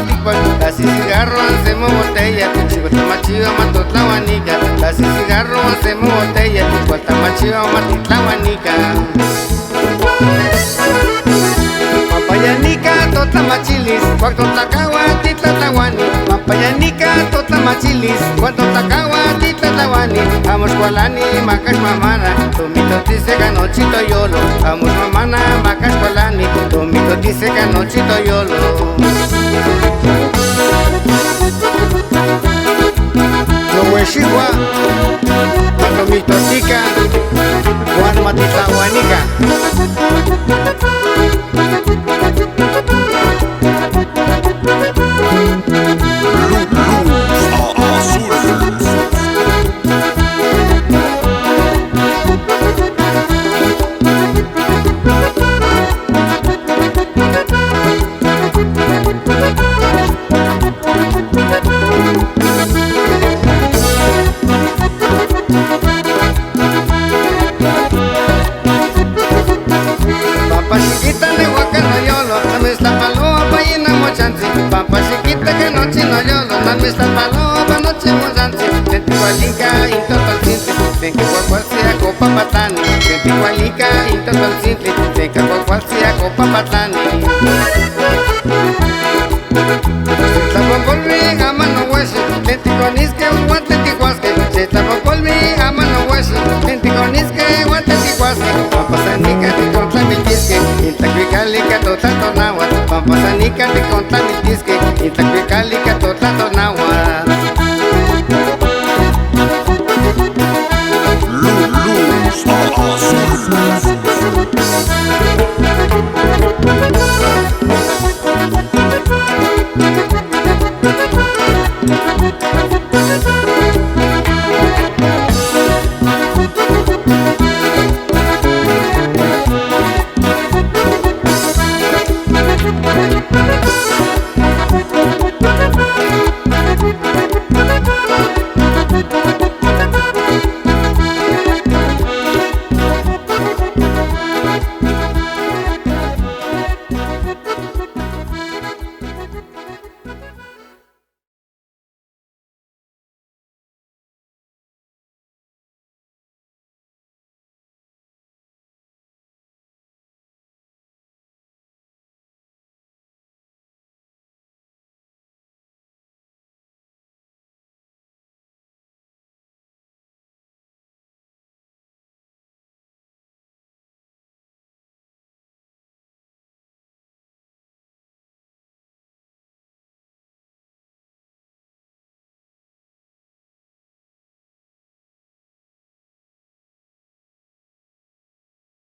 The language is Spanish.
ticual, las y cigarro hacemos botella, chico tamachiva matotlahuanica, las y cigarro hacemos botella, ticual tamachiva matotlahuanica. Papayanica totlamachilis, cuanto tlacawa titlatlahuani, papayanica totlamachilis, cuanto tlacawa titlatlahuani, amos cualani macas mamana, tomito dice canochito yolo, amos mamana macas cualani, tomito dice canochito yolo. No hueshigua, palomito tica, Juan matitlahuanica. Papa chiquita de Huacarayolo, dame esta paloma y una mochanzi. Papa chiquita que noche no yolo, dame esta paloma noche mochanzi. Tentigualica y totolcintle, tenquihuacualcia copa patani. Tentigualica y totolcintle, tenquihuacualcia copa patani. Tlapocolvi a mano hueso, tentiguanisque huatletihuasque. Tlapocolvi a mano hueso, tentiguanisque huatletihuasque. Pampasanica te contra mi tisque, intacuicalica total tornagua. Pampasanica te contra mi tisque, intacuicalica total tornagua.